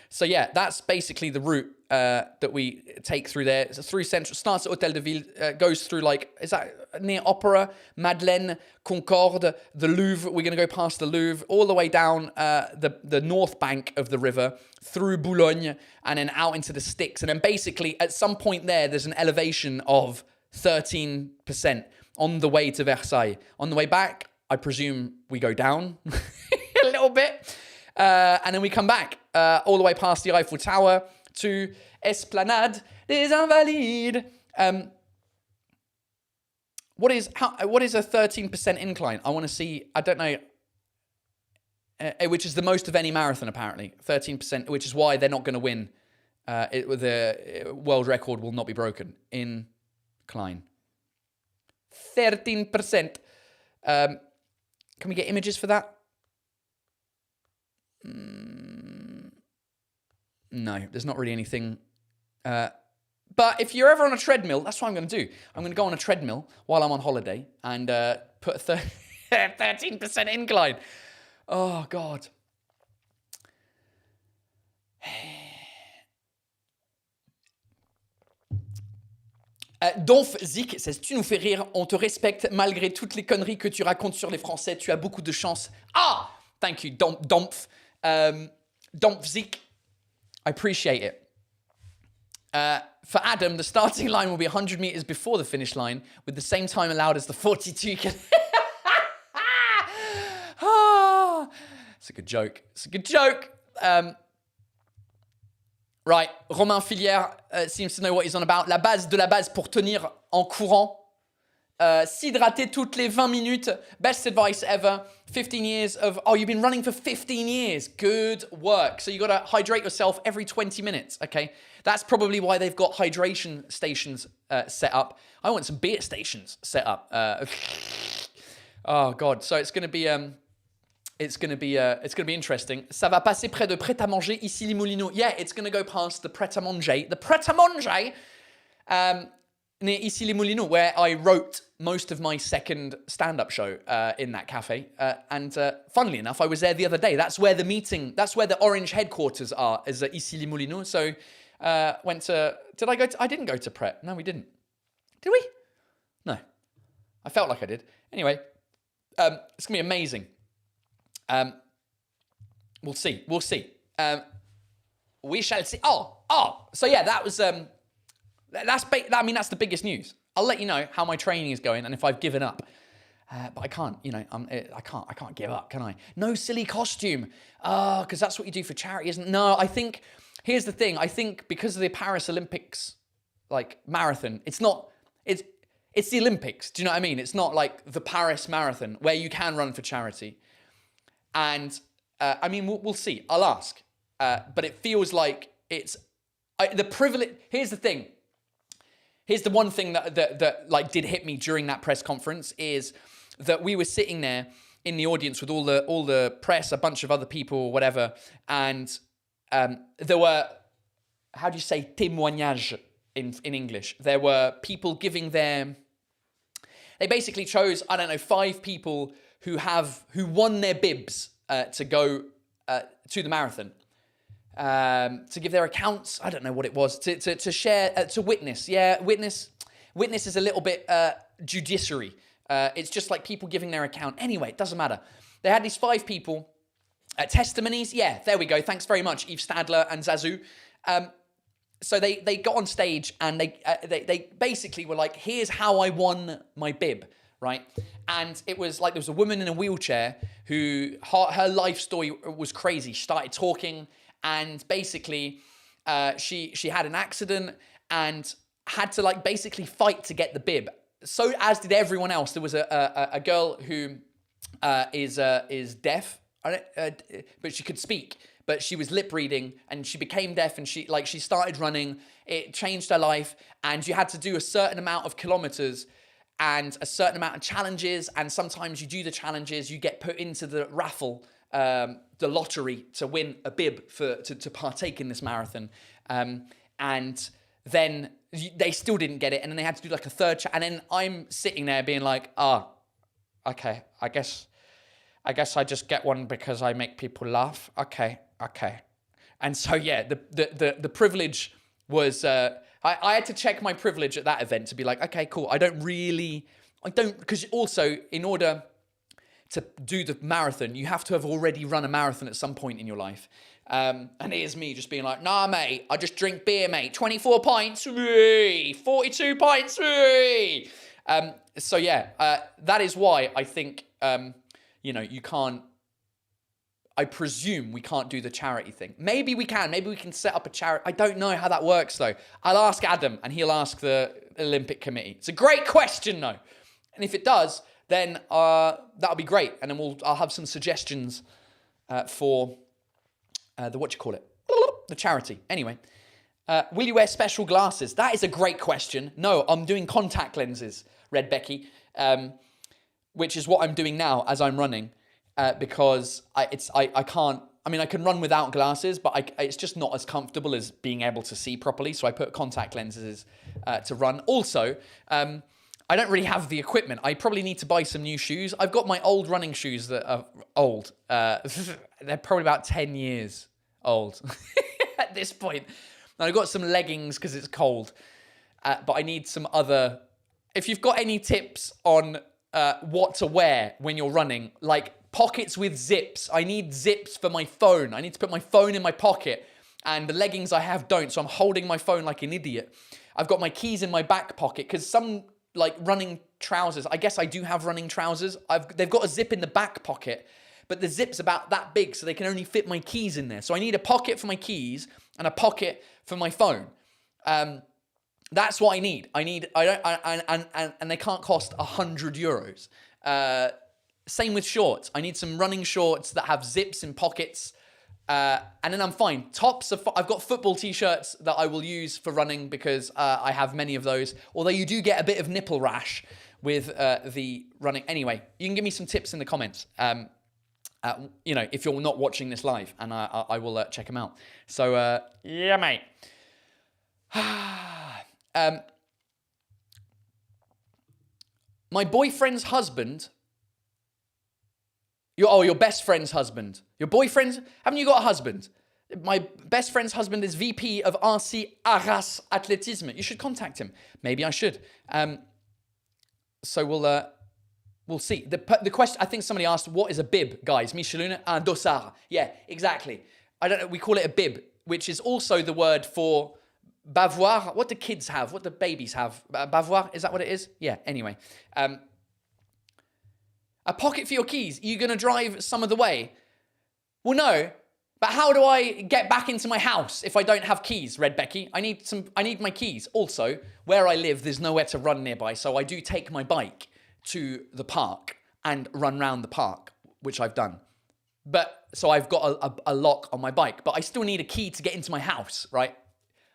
So yeah, that's basically the route that we take through there. It's through central, starts at Hôtel de Ville, goes through is that near Opera, Madeleine, Concorde, the Louvre. We're going to go past the Louvre, all the way down the north bank of the river, through Boulogne, and then out into the sticks. And then basically at some point there's an elevation of 13% on the way to Versailles. On the way back, I presume we go down a little bit. And then we come back all the way past the Eiffel Tower to Esplanade des Invalides. What is a 13% incline? I want to see. I don't know. Which is the most of any marathon apparently. 13%, which is why they're not going to win The world record will not be broken. Incline. 13%. Can we get images for that? No, there's not really anything. But if you're ever on a treadmill, that's what I'm going to do. I'm going to go on a treadmill while I'm on holiday and put a 13% incline. Oh, God. Donf Zik says, tu nous fais rire, on te respecte malgré toutes les conneries que tu racontes sur les Français, tu as beaucoup de chance. Ah! Thank you, Donf. Donf Zik, I appreciate it. For Adam, the starting line will be 100 meters before the finish line with the same time allowed as the 42. It's a good joke. It's a good joke. Right, Romain Filière seems to know what he's on about. La base de la base pour tenir en courant. S'hydrater toutes les 20 minutes. Best advice ever. 15 years of... Oh, you've been running for 15 years. Good work. So you got to hydrate yourself every 20 minutes, okay? That's probably why they've got hydration stations set up. I want some beer stations set up. Oh, God. So it's going to be... It's going to be interesting. Ça va passer près de Prêt-à-Manger, ici les Moulineaux. Yeah, it's going to go past the Prêt-à-Manger. The Prêt-à-Manger near Ici les Moulineaux, where I wrote most of my second stand-up show in that cafe. And funnily enough, I was there the other day. That's where the Orange headquarters are, is at Ici les Moulineaux. So I didn't go to Pret. No, we didn't. Did we? No. I felt like I did. Anyway, it's going to be amazing. We'll see. We shall see. So yeah, that was, that's the biggest news. I'll let you know how my training is going and if I've given up. But I can't, I can't give up, can I? No silly costume. Because that's what you do for charity, isn't it? No, I think, here's the thing. I think because of the Paris Olympics, like marathon, it's the Olympics. Do you know what I mean? It's not like the Paris Marathon where you can run for charity. And we'll see. I'll ask. But it feels like it's the privilege. Here's the thing. Here's the one thing that like did hit me during that press conference is that we were sitting there in the audience with all the press, a bunch of other people, whatever, and there were, how do you say témoignages in English? There were people giving they basically chose, 5 people who won their bibs to go to the marathon, to give their accounts. I don't know what it was, to share, to witness. Yeah, witness is a little bit judiciary. It's just like people giving their account. Anyway, it doesn't matter. They had these 5 people, testimonies. Yeah, there we go. Thanks very much, Yves Stadler and Zazu. So they got on stage and they basically were like, here's how I won my bib. Right? And it was like there was a woman in a wheelchair who her life story was crazy. She started talking and basically she had an accident and had to like basically fight to get the bib. So as did everyone else. There was a girl who is deaf, but she could speak. But she was lip reading and she became deaf and she started running. It changed her life and you had to do a certain amount of kilometers and a certain amount of challenges, and sometimes you do the challenges, you get put into the raffle, the lottery to win a bib to partake in this marathon, and then they still didn't get it, and then they had to do like a third and then I'm sitting there being like, okay, I guess I just get one because I make people laugh. Okay, and so yeah, the privilege was. I had to check my privilege at that event to be like, okay, cool. Because also in order to do the marathon, you have to have already run a marathon at some point in your life. And here's me just being like, nah, mate, I just drink beer, mate. 24 pints, 42 pints. So yeah, that is why I think, you can't, I presume we can't do the charity thing. Maybe we can. Maybe we can set up a charity. I don't know how that works, though. I'll ask Adam, and he'll ask the Olympic Committee. It's a great question, though. And if it does, then that'll be great. And then I'll have some suggestions for the charity. Anyway, Will you wear special glasses? That is a great question. No, I'm doing contact lenses, Red Becky, which is what I'm doing now as I'm running, because I can't. I mean, I can run without glasses, but it's just not as comfortable as being able to see properly. So I put contact lenses to run. Also, I don't really have the equipment. I probably need to buy some new shoes. I've got my old running shoes that are old. They're probably about 10 years old at this point. And I've got some leggings because it's cold. But I need some other... If you've got any tips on what to wear when you're running, like pockets with zips. I need zips for my phone. I need to put my phone in my pocket. And the leggings I have don't. So I'm holding my phone like an idiot. I've got my keys in my back pocket because some... like running trousers. I guess I do have running trousers. They've got a zip in the back pocket, but the zip's about that big, so they can only fit my keys in there. So I need a pocket for my keys and a pocket for my phone. That's what I need. And they can't cost €100. Same with shorts. I need some running shorts that have zips and pockets. And then I'm fine. Tops, I've got football t-shirts that I will use for running because I have many of those. Although you do get a bit of nipple rash with the running. Anyway, you can give me some tips in the comments. If you're not watching this live, and I will check them out. So yeah, mate. My boyfriend's husband. Your best friend's husband. Your boyfriend? Haven't you got a husband? My best friend's husband is VP of RC Arras Athlétisme. You should contact him. Maybe I should. So we'll see. The question, I think somebody asked, what is a bib, guys? Michelin, un dossard. Yeah, exactly. I don't know. We call it a bib, which is also the word for bavoir. What do kids have? What do babies have? Bavoir? Is that what it is? Yeah. Anyway. A pocket for your keys. Are you going to drive some of the way? Well, no. But how do I get back into my house if I don't have keys, Red Becky? I need my keys. Also, where I live, there's nowhere to run nearby. So I do take my bike to the park and run round the park, which I've done. So I've got a lock on my bike, but I still need a key to get into my house, right?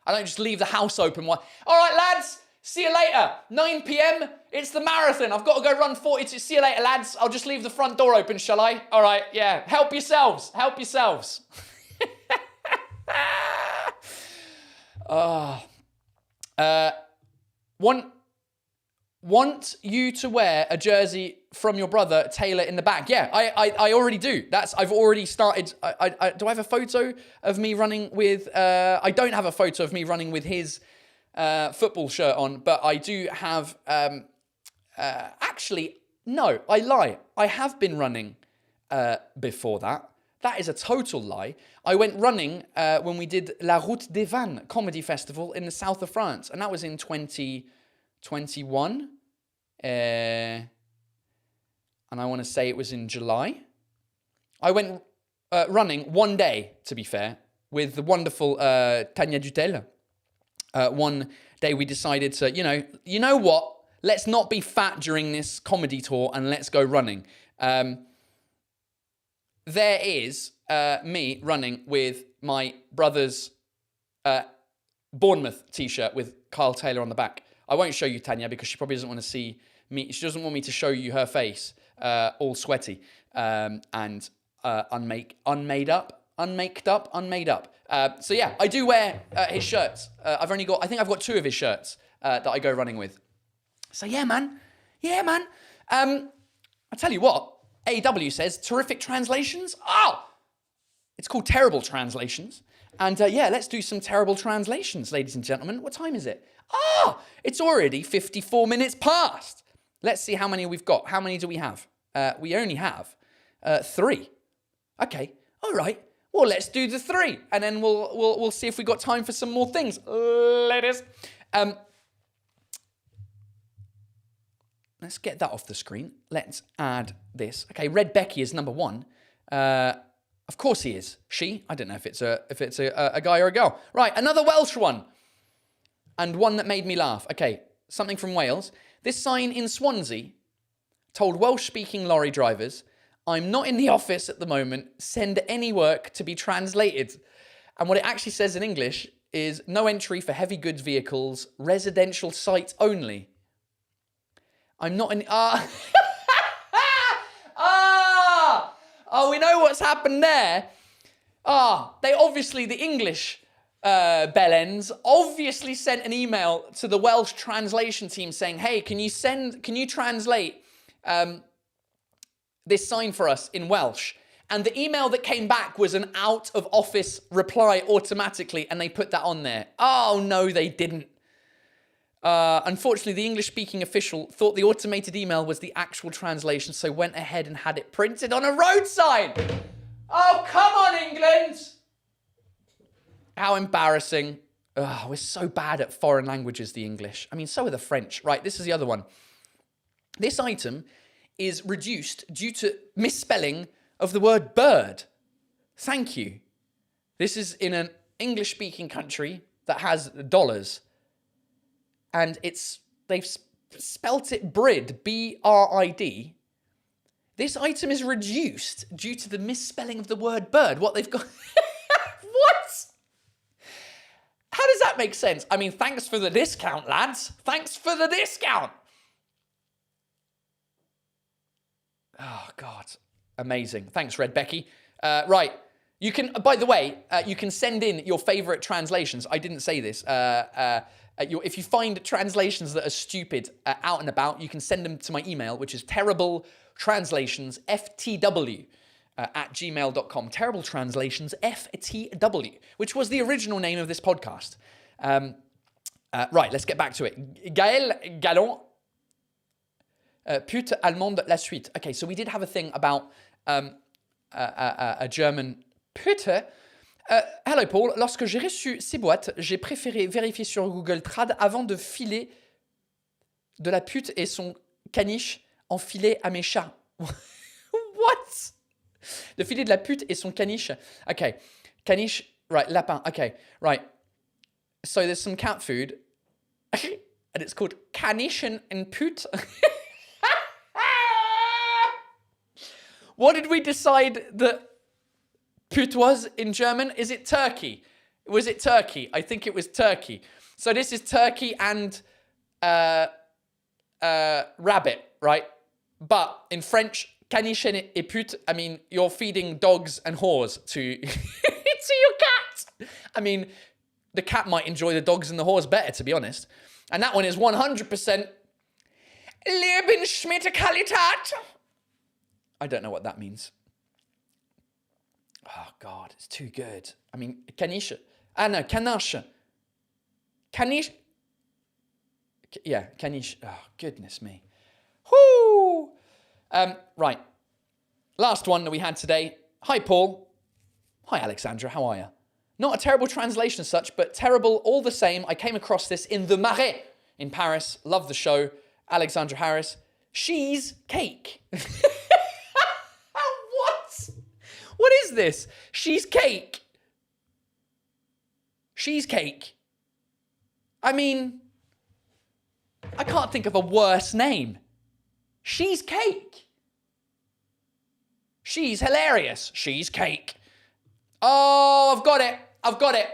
I don't just leave the house open. All right, lads. See you later. 9 p.m. It's the marathon. I've got to go run 42. See you later, lads. I'll just leave the front door open, shall I? All right, yeah. Help yourselves. Help yourselves. Want you to wear a jersey from your brother, Taylor, in the back. Yeah, I already do. I've already started. Do I have a photo of me running with... I don't have a photo of me running with his... football shirt on, but I do have, actually, no, I lie. I have been running before that. That is a total lie. I went running when we did La Route des Vannes comedy festival in the south of France, and that was in 2021. And I want to say it was in July. I went running one day, to be fair, with the wonderful Tanya Dutel. One day we decided to, you know what? Let's not be fat during this comedy tour and let's go running. There is me running with my brother's Bournemouth t-shirt with Kyle Taylor on the back. I won't show you Tanya because she probably doesn't want to see me. She doesn't want me to show you her face all sweaty and unmade up. So yeah, I do wear his shirts. I think I've got 2 of his shirts that I go running with. So yeah, man. I tell you what, AW says terrific translations. Oh, it's called terrible translations. And yeah, let's do some terrible translations, ladies and gentlemen. What time is it? It's already 54 minutes past. Let's see how many we've got. How many do we have? We only have 3. Okay, all right. Well, let's do the 3, and then we'll see if we got time for some more things, ladies. Let's get that off the screen. Let's add this. Okay, Red Becky is number 1. Of course he is. She. I don't know if it's a guy or a girl. Right, another Welsh one, and one that made me laugh. Okay, something from Wales. This sign in Swansea told Welsh-speaking lorry drivers, "I'm not in the office at the moment. Send any work to be translated." And what it actually says in English is no entry for heavy goods vehicles, residential site only. I'm not an... Oh, we know what's happened there. They obviously, the English bellends obviously sent an email to the Welsh translation team saying, hey, can you translate this sign for us in Welsh? And the email that came back was an out of office reply automatically, and they put that on there. Oh, no, they didn't. Unfortunately, the English-speaking official thought the automated email was the actual translation, so went ahead and had it printed on a road sign. Oh, come on, England! How embarrassing. Oh, we're so bad at foreign languages, the English. I mean, so are the French. Right, this is the other one. This item is reduced due to misspelling of the word bird. Thank you. This is in an English-speaking country that has dollars. And they've spelt it brid, B-R-I-D. This item is reduced due to the misspelling of the word bird. What they've got... What? How does that make sense? I mean, thanks for the discount, lads. Thanks for the discount. Oh, God. Amazing. Thanks, Red Becky. Right. You can, by the way, you can send in your favorite translations. I didn't say this. If you find translations that are stupid out and about, you can send them to my email, which is terribletranslationsftw@gmail.com. Terrible Translations FTW, which was the original name of this podcast. Right, let's get back to it. Gaël Gallon, pute allemande la suite. Okay, so we did have a thing about a German pute. Hello Paul, lorsque j'ai reçu ces boîtes, j'ai préféré vérifier sur Google Trad avant de filer de la pute et son caniche enfilé à mes chats. What? De filer de la pute et son caniche. Okay, caniche, right, lapin. Okay, right. So there's some cat food, and it's called caniche and pute. What did we decide that pute was in German? Is it turkey? Was it turkey? I think it was turkey. So this is turkey and rabbit, right? But in French, caniche et pute, I mean, you're feeding dogs and whores to, to your cat. I mean, the cat might enjoy the dogs and the whores better, to be honest. And that one is 100% Lebensmittelqualität. I don't know what that means. Oh, God, it's too good. I mean, caniche. Ah, no, canache. Caniche. Yeah, caniche. Oh, goodness me. Whoo! Right. Last one that we had today. Hi, Paul. Hi, Alexandra. How are you? Not a terrible translation as such, but terrible all the same. I came across this in the Marais in Paris. Love the show. Alexandra Harris. She's cake. What? What is this? She's cake. She's cake. I mean, I can't think of a worse name. She's cake. She's hilarious. She's cake. Oh, I've got it. I've got it.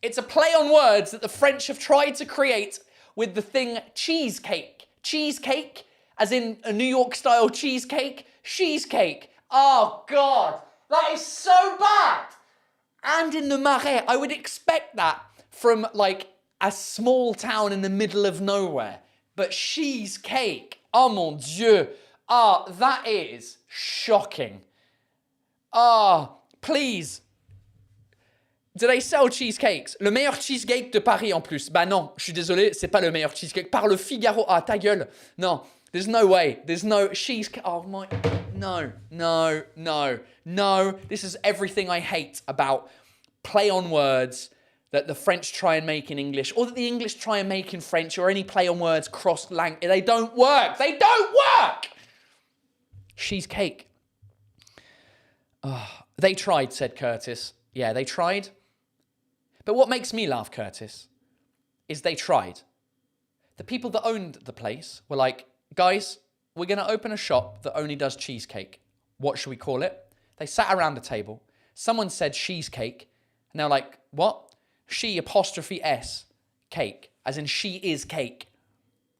It's a play on words that the French have tried to create with the thing cheesecake. Cheesecake, as in a New York style cheesecake. Cheesecake. Oh, God. That is so bad. And in the Marais, I would expect that from like a small town in the middle of nowhere. But cheesecake. Oh, mon Dieu. Oh, that is shocking. Oh, please. Do they sell cheesecakes? Le meilleur cheesecake de Paris en plus. Bah non, je suis désolé, c'est pas le meilleur cheesecake. Par le Figaro. Ah, ta gueule. No, there's no way. There's no cheesecake. Oh my, no, no, no, no. This is everything I hate about play on words that the French try and make in English, or that the English try and make in French, or any play on words cross language. They don't work. They don't work. Cheesecake. Oh, they tried, said Curtis. Yeah, they tried. But what makes me laugh, Curtis, is they tried. The people that owned the place were like, guys, we're going to open a shop that only does cheesecake. What should we call it? They sat around the table. Someone said cheesecake. And they're like, what? She apostrophe S, cake. As in she is cake.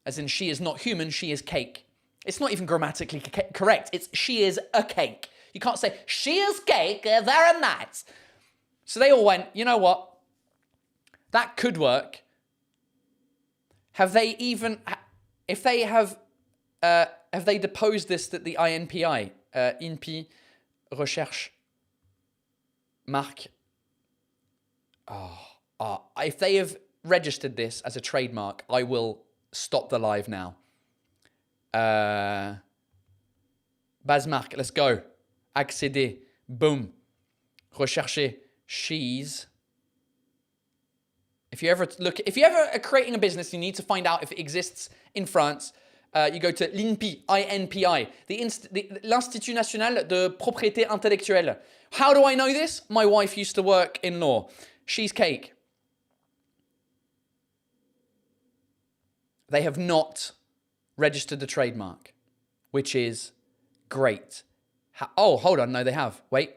As in she is not human, she is cake. It's not even grammatically correct. It's she is a cake. You can't say, she is cake, very nice. So they all went, you know what? That could work. Have they even, if they have they deposed this at the INPI, INPI Recherche Marque? If they have registered this as a trademark, I will stop the live now. Basmark, let's go. Accéder, boom. Rechercher, cheese. If you ever are creating a business, you need to find out if it exists in France. You go to l'INPI, INPI, l'Institut National de Propriété Intellectuelle. How do I know this? My wife used to work in law. Cheesecake. They have not registered the trademark, which is great. Oh, hold on. No, they have. Wait.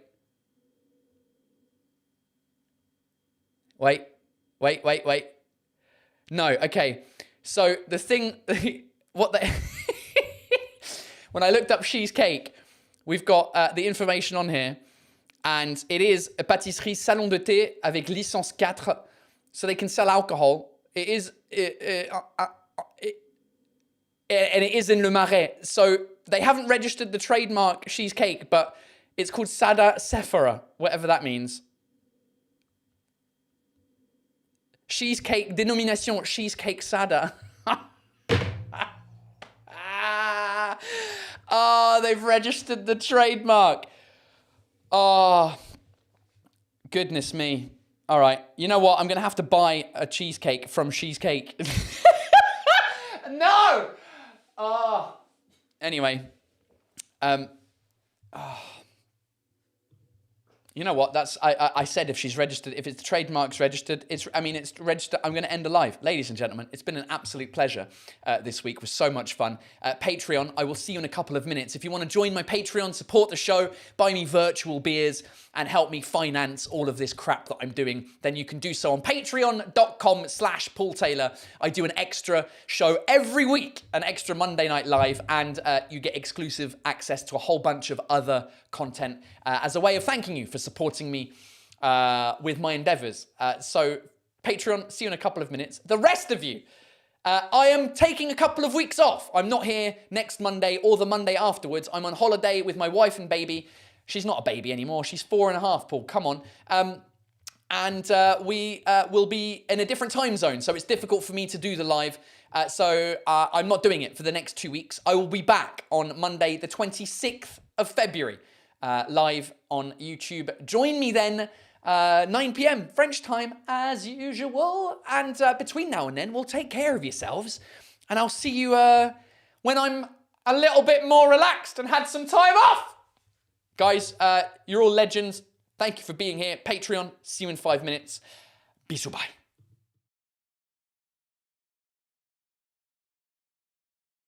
No, okay. So the thing, when I looked up cheesecake, we've got the information on here, and it is a pâtisserie salon de thé avec licence 4, so they can sell alcohol. It is, and it is in Le Marais. So they haven't registered the trademark cheesecake, but it's called Sada Sephora, whatever that means. Cheesecake, dénomination cheesecake Sada. They've registered the trademark. Oh, goodness me. All right, you know what? I'm going to have to buy a cheesecake from Cheesecake. No! Anyway. You know what? I said if she's registered, if it's trademarks registered, it's registered. I'm going to end the live. Ladies and gentlemen, it's been an absolute pleasure this week. It was so much fun. Patreon, I will see you in a couple of minutes. If you want to join my Patreon, support the show, buy me virtual beers, and help me finance all of this crap that I'm doing, then you can do so on patreon.com/Paul Taylor. I do an extra show every week, an extra Monday Night Live, and you get exclusive access to a whole bunch of other content as a way of thanking you for supporting me with my endeavors. So Patreon, see you in a couple of minutes. The rest of you, I am taking a couple of weeks off. I'm not here next Monday or the Monday afterwards. I'm on holiday with my wife and baby. She's not a baby anymore. She's 4.5, Paul. Come on. And we will be in a different time zone, so it's difficult for me to do the live. So I'm not doing it for the next 2 weeks. I will be back on Monday, the 26th of February, live on YouTube. Join me then, 9 p.m. French time, as usual. And between now and then, we'll take care of yourselves. And I'll see you when I'm a little bit more relaxed and had some time off. Guys, you're all legends. Thank you for being here. Patreon, see you in 5 minutes. Bisous, bye.